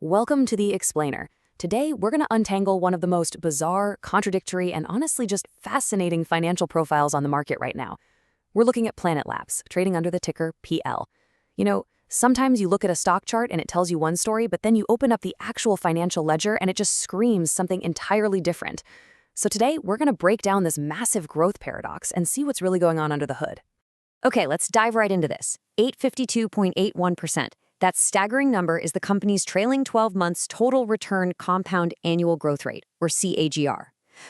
Welcome to The Explainer. Today, we're going to untangle one of the most bizarre, contradictory, and honestly just fascinating financial profiles on the market right now. We're looking at Planet Labs, trading under the ticker PL. Sometimes you look at a stock chart and it tells you one story, but then you open up the actual financial ledger and it just screams something entirely different. So today, we're going to break down this massive growth paradox and see what's really going on under the hood. Okay, let's dive right into this. 852.81%. That staggering number is the company's trailing 12 months total return compound annual growth rate, or CAGR.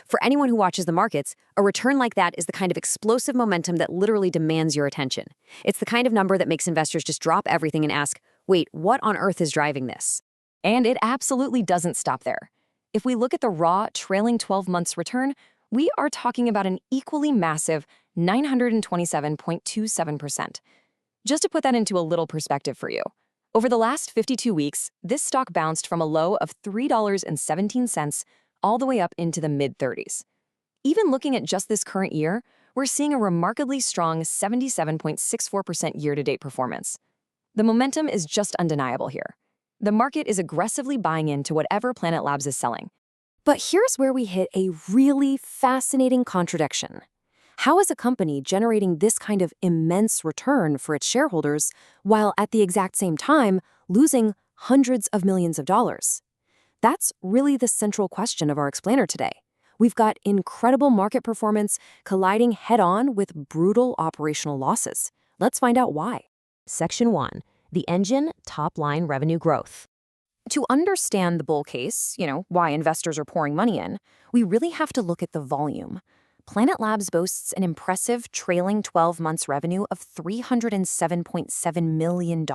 For anyone who watches the markets, a return like that is the kind of explosive momentum that literally demands your attention. It's the kind of number that makes investors just drop everything and ask, wait, what on earth is driving this? And it absolutely doesn't stop there. If we look at the raw trailing 12 months return, we are talking about an equally massive 927.27%. Just to put that into a little perspective for you, over the last 52 weeks, this stock bounced from a low of $3.17 all the way up into the mid-30s. Even looking at just this current year, we're seeing a remarkably strong 77.64% year-to-date performance. The momentum is just undeniable here. The market is aggressively buying into whatever Planet Labs is selling. But here's where we hit a really fascinating contradiction. How is a company generating this kind of immense return for its shareholders while at the exact same time losing hundreds of millions of dollars? That's really the central question of our explainer today. We've got incredible market performance colliding head-on with brutal operational losses. Let's find out why. Section 1. The engine top-line revenue growth. To understand the bull case, why investors are pouring money in, we really have to look at the volume. Planet Labs boasts an impressive trailing 12 months revenue of $307.7 million.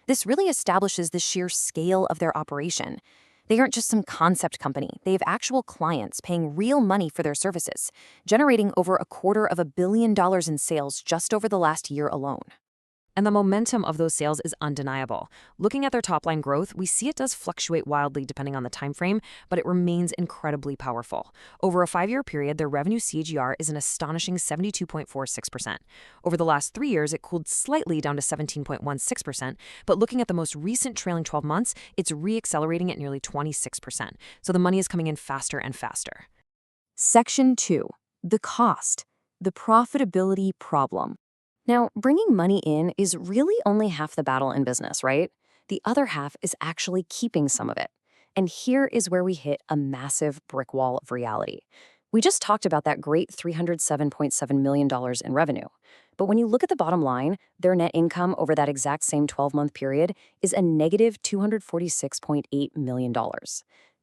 This really establishes the sheer scale of their operation. They aren't just some concept company. They have actual clients paying real money for their services, generating over $250 million in sales just over the last year alone. And the momentum of those sales is undeniable. Looking at their top-line growth, we see it does fluctuate wildly depending on the time frame, but it remains incredibly powerful. Over a 5-year period, their revenue CAGR is an astonishing 72.46%. Over the last 3 years, it cooled slightly down to 17.16%, but looking at the most recent trailing 12 months, it's re-accelerating at nearly 26%. So the money is coming in faster and faster. Section 2. The cost. The profitability problem. Now, bringing money in is really only half the battle in business, right? The other half is actually keeping some of it. And here is where we hit a massive brick wall of reality. We just talked about that great $307.7 million in revenue. But when you look at the bottom line, their net income over that exact same 12-month period is a negative $246.8 million.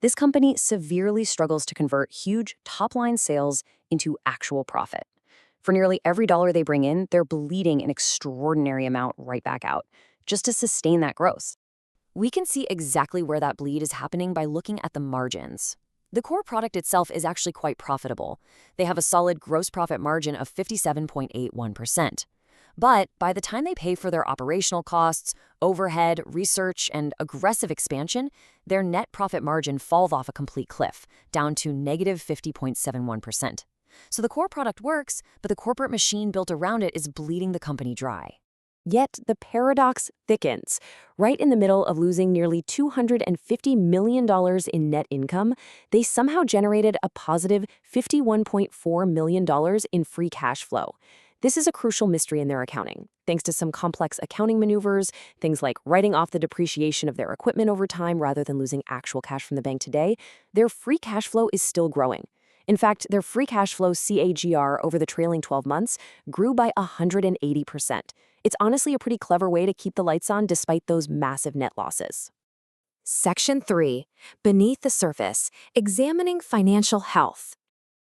This company severely struggles to convert huge top-line sales into actual profit. For nearly every dollar they bring in, they're bleeding an extraordinary amount right back out, just to sustain that growth. We can see exactly where that bleed is happening by looking at the margins. The core product itself is actually quite profitable. They have a solid gross profit margin of 57.81%. But by the time they pay for their operational costs, overhead, research, and aggressive expansion, their net profit margin falls off a complete cliff, down to negative 50.71%. So the core product works, but the corporate machine built around it is bleeding the company dry. Yet the paradox thickens. Right in the middle of losing nearly $250 million in net income, they somehow generated a positive $51.4 million in free cash flow. This is a crucial mystery in their accounting. Thanks to some complex accounting maneuvers, things like writing off the depreciation of their equipment over time rather than losing actual cash from the bank today, their free cash flow is still growing. In fact, their free cash flow CAGR over the trailing 12 months grew by 180%. It's honestly a pretty clever way to keep the lights on despite those massive net losses. Section 3. Beneath the surface, examining financial health.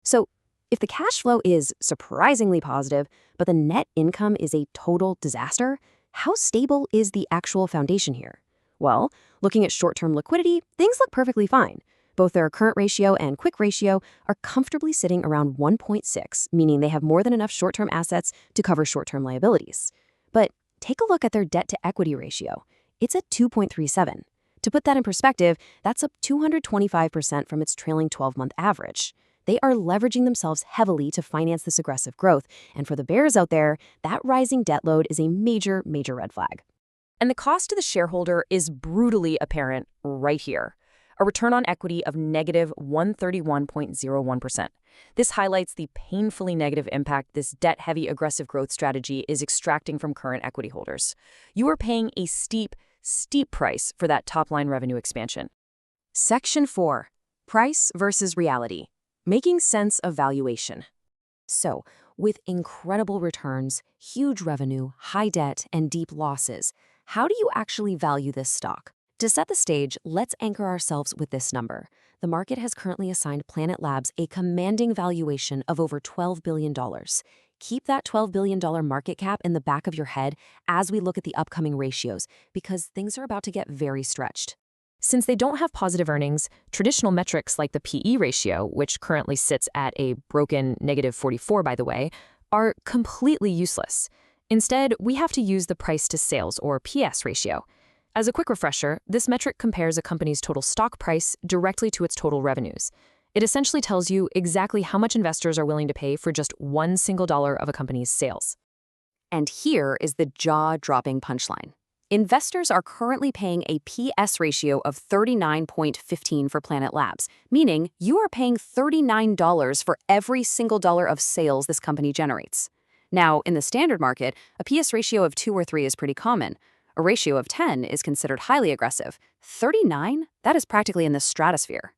So, if the cash flow is surprisingly positive, but the net income is a total disaster, how stable is the actual foundation here? Well, looking at short-term liquidity, things look perfectly fine. Both their current ratio and quick ratio are comfortably sitting around 1.6, meaning they have more than enough short-term assets to cover short-term liabilities. But take a look at their debt-to-equity ratio. It's at 2.37. To put that in perspective, that's up 225% from its trailing 12-month average. They are leveraging themselves heavily to finance this aggressive growth, and for the bears out there, that rising debt load is a major, major red flag. And the cost to the shareholder is brutally apparent right here. A return on equity of negative 131.01%. This highlights the painfully negative impact this debt-heavy aggressive growth strategy is extracting from current equity holders. You are paying a steep price for that top-line revenue expansion. Section 4. Price versus reality. Making sense of valuation. So, with incredible returns, huge revenue, high debt, and deep losses, how do you actually value this stock? To set the stage, let's anchor ourselves with this number. The market has currently assigned Planet Labs a commanding valuation of over $12 billion. Keep that $12 billion market cap in the back of your head as we look at the upcoming ratios, because things are about to get very stretched. Since they don't have positive earnings, traditional metrics like the PE ratio, which currently sits at a broken negative 44, by the way, are completely useless. Instead, we have to use the price to sales, or PS ratio. As a quick refresher, this metric compares a company's total stock price directly to its total revenues. It essentially tells you exactly how much investors are willing to pay for just one single dollar of a company's sales. And here is the jaw-dropping punchline. Investors are currently paying a PS ratio of 39.15 for Planet Labs, meaning you are paying $39 for every single dollar of sales this company generates. Now, in the standard market, a PS ratio of 2 or 3 is pretty common. A ratio of 10 is considered highly aggressive. 39? That is practically in the stratosphere.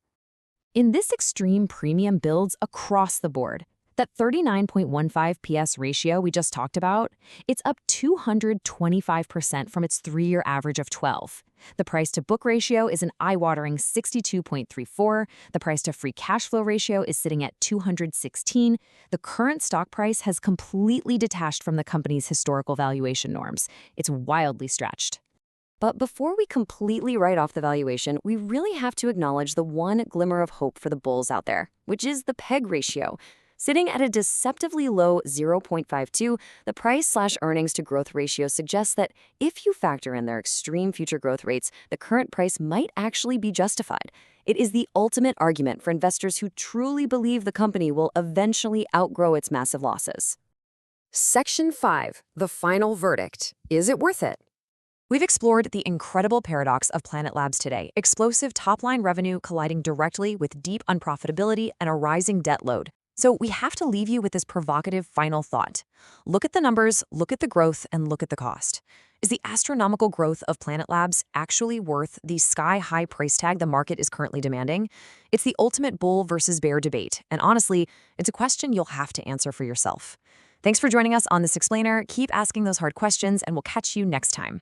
In this extreme premium builds across the board. That 39.15 PS ratio we just talked about, it's up 225% from its 3-year average of 12. The price-to-book ratio is an eye-watering 62.34. The price-to-free cash flow ratio is sitting at 216. The current stock price has completely detached from the company's historical valuation norms. It's wildly stretched. But before we completely write off the valuation, we really have to acknowledge the one glimmer of hope for the bulls out there, which is the PEG ratio. Sitting at a deceptively low 0.52, the price/earnings to growth ratio suggests that if you factor in their extreme future growth rates, the current price might actually be justified. It is the ultimate argument for investors who truly believe the company will eventually outgrow its massive losses. Section 5. The final verdict. Is it worth it? We've explored the incredible paradox of Planet Labs today, explosive top-line revenue colliding directly with deep unprofitability and a rising debt load. So we have to leave you with this provocative final thought. Look at the numbers, look at the growth, and look at the cost. Is the astronomical growth of Planet Labs actually worth the sky-high price tag the market is currently demanding? It's the ultimate bull versus bear debate, and honestly, it's a question you'll have to answer for yourself. Thanks for joining us on this explainer. Keep asking those hard questions, and we'll catch you next time.